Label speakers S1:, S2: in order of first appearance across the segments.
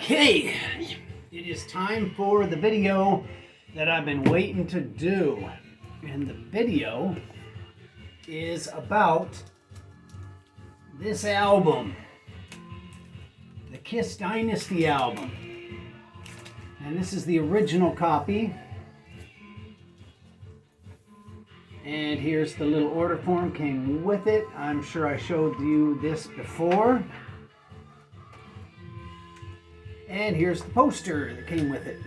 S1: Okay, it is time for the video that I've been waiting to do. And the video is about this album, the Kiss Dynasty album. And this is the original copy. And here's the little order form, came with it. I'm sure I showed you this before. And here's the poster that came with it.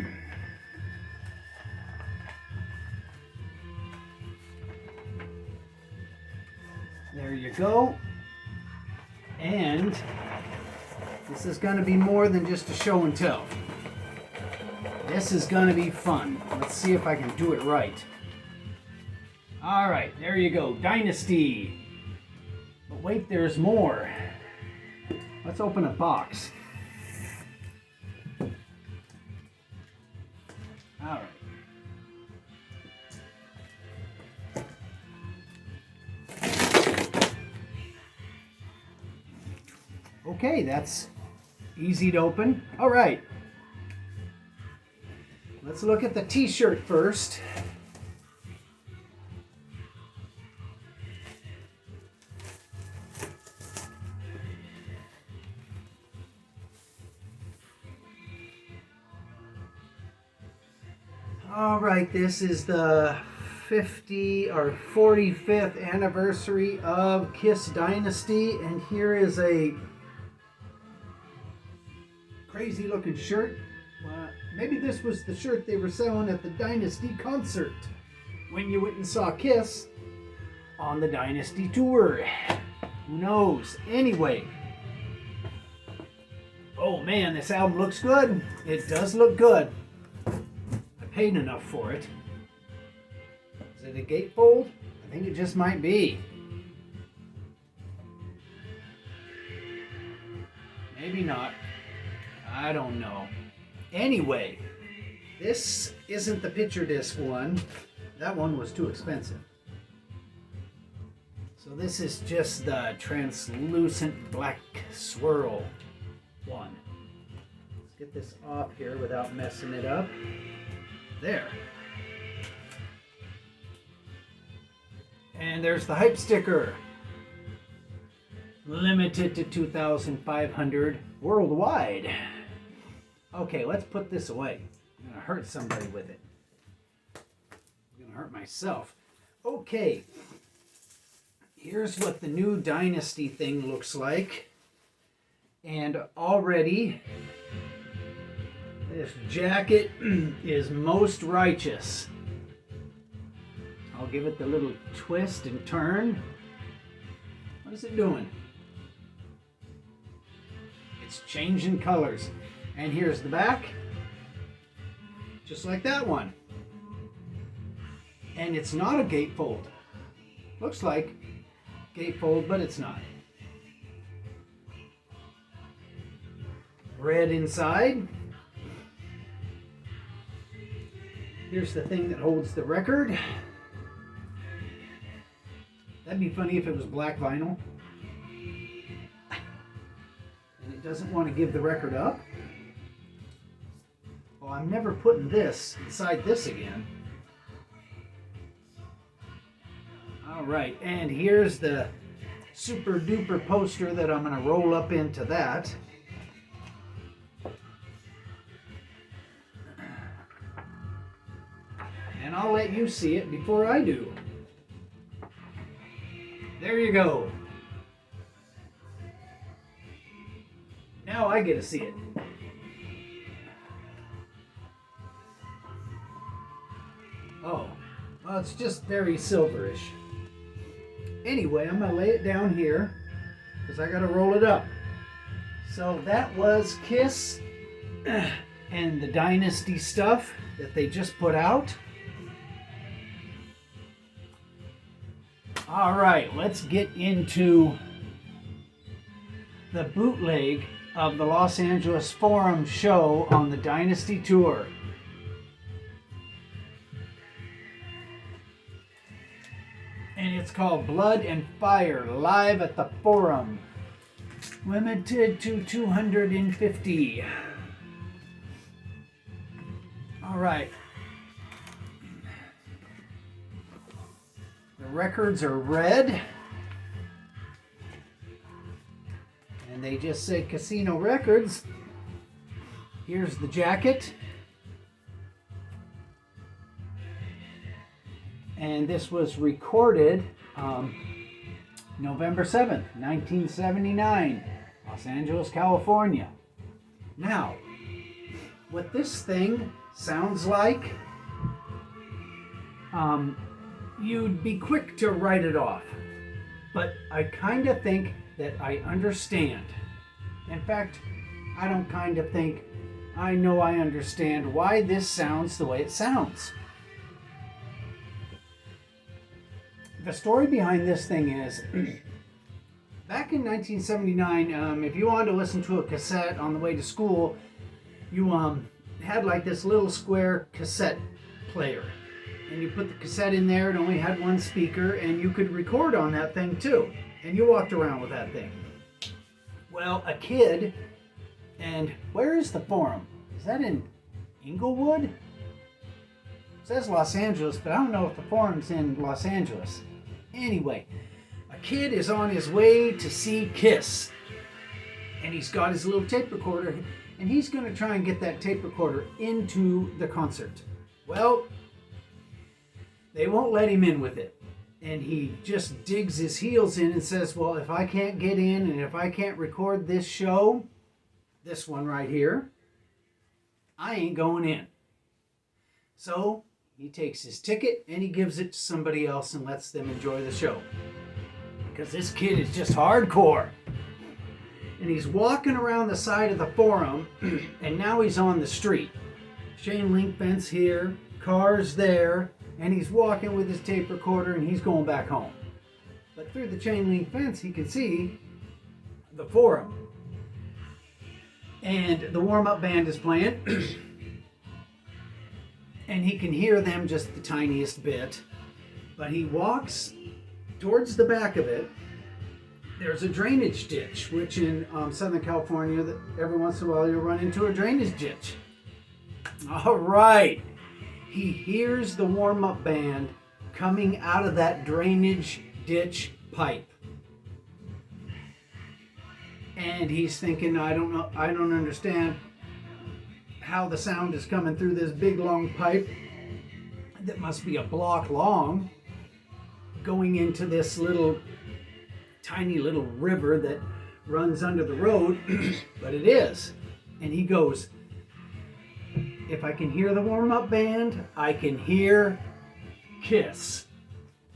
S1: There you go. And this is going to be more than just a show and tell. This is going to be fun. Let's see if I can do it right. All right, there you go. Dynasty. But wait, there's more. Let's open a box. All right. Okay, that's easy to open. All right. Let's look at the t-shirt first. All right, this is the 45th anniversary of Kiss Dynasty, and here is a crazy looking shirt. Maybe this was the shirt they were selling at the Dynasty concert when you went and saw Kiss on the Dynasty tour. Who knows? Anyway. Oh man, this album looks good. It does look good. Paid enough for it. Is it a gatefold? I think it just might be. Maybe not. I don't know. Anyway, this isn't the picture disc one. That one was too expensive. So this is just the translucent black swirl one. Let's get this off here without messing it up. There. And there's the hype sticker. Limited to 2,500 worldwide. Okay, let's put this away. I'm gonna hurt somebody with it. I'm gonna hurt myself. Okay. Here's what the new Dynasty thing looks like. And already this jacket is most righteous. I'll give it the little twist and turn. What is it doing? It's changing colors. And here's the back. Just like that one. And it's not a gatefold. Looks like gatefold, but it's not. Red inside. Here's the thing that holds the record. That'd be funny if it was black vinyl. And it doesn't want to give the record up. Well, I'm never putting this inside this again. All right, and here's the super duper poster that I'm going to roll up into that. And I'll let you see it before I do. There you go. Now I get to see it. Oh, well, it's just very silverish. Anyway, I'm going to lay it down here because I got to roll it up. So that was Kiss and the Dynasty stuff that they just put out. All right, let's get into the bootleg of the Los Angeles Forum show on the Dynasty tour. And it's called Blood and Fire, live at the Forum. Limited to 250. All right. The records are red. And they just say Casino Records. Here's the jacket. And this was recorded November 7th, 1979, Los Angeles, California. Now, what this thing sounds like, you'd be quick to write it off. But I kind of think that I understand. In fact, I don't kind of think, I know I understand why this sounds the way it sounds. The story behind this thing is, back in 1979, if you wanted to listen to a cassette on the way to school, you had like this little square cassette player. And you put the cassette in there, it only had one speaker, and you could record on that thing too. And you walked around with that thing. Well, a kid, and where is the forum? Is that in Inglewood? It says Los Angeles, but I don't know if the forum's in Los Angeles. Anyway, a kid is on his way to see Kiss. And he's got his little tape recorder, and he's going to try and get that tape recorder into the concert. Well, they won't let him in with it. And he just digs his heels in and says, well, if I can't get in and if I can't record this show, this one right here, I ain't going in. So he takes his ticket and he gives it to somebody else and lets them enjoy the show. Because this kid is just hardcore. And he's walking around the side of the forum, and now he's on the street. Chain link fence here, cars there, and he's walking with his tape recorder and he's going back home. But through the chain link fence, he can see the forum. And the warm-up band is playing. And he can hear them just the tiniest bit. But he walks towards the back of it. There's a drainage ditch, which in Southern California, that every once in a while you'll run into a drainage ditch. All right. He hears the warm-up band coming out of that drainage ditch pipe. And he's thinking, I don't understand how the sound is coming through this big long pipe that must be a block long, going into this little tiny little river that runs under the road, but it is. And he goes, if I can hear the warm-up band, I can hear Kiss.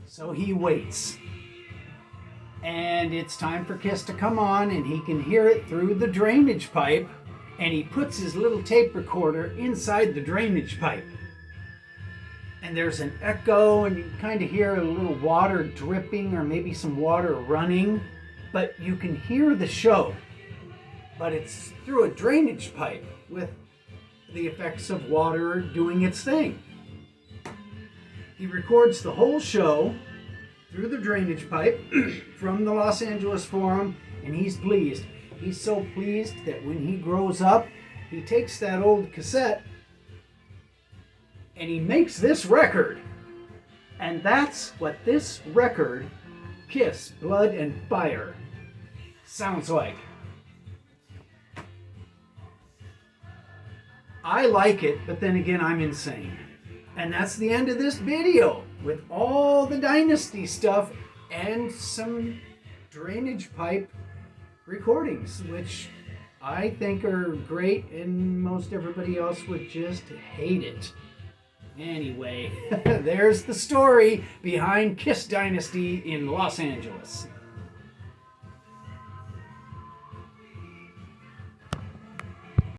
S1: So he waits. And it's time for Kiss to come on, and he can hear it through the drainage pipe, and he puts his little tape recorder inside the drainage pipe. And there's an echo, and you kind of hear a little water dripping, or maybe some water running, but you can hear the show. But it's through a drainage pipe with the effects of water doing its thing. He records the whole show through the drainage pipe from the Los Angeles Forum, and he's pleased. He's so pleased that when he grows up, he takes that old cassette and he makes this record. And that's what this record, Kiss, Blood and Fire, sounds like. I like it, but then again, I'm insane. And that's the end of this video with all the Dynasty stuff and some drainage pipe recordings, which I think are great, and most everybody else would just hate it. Anyway, there's the story behind Kiss Dynasty in Los Angeles.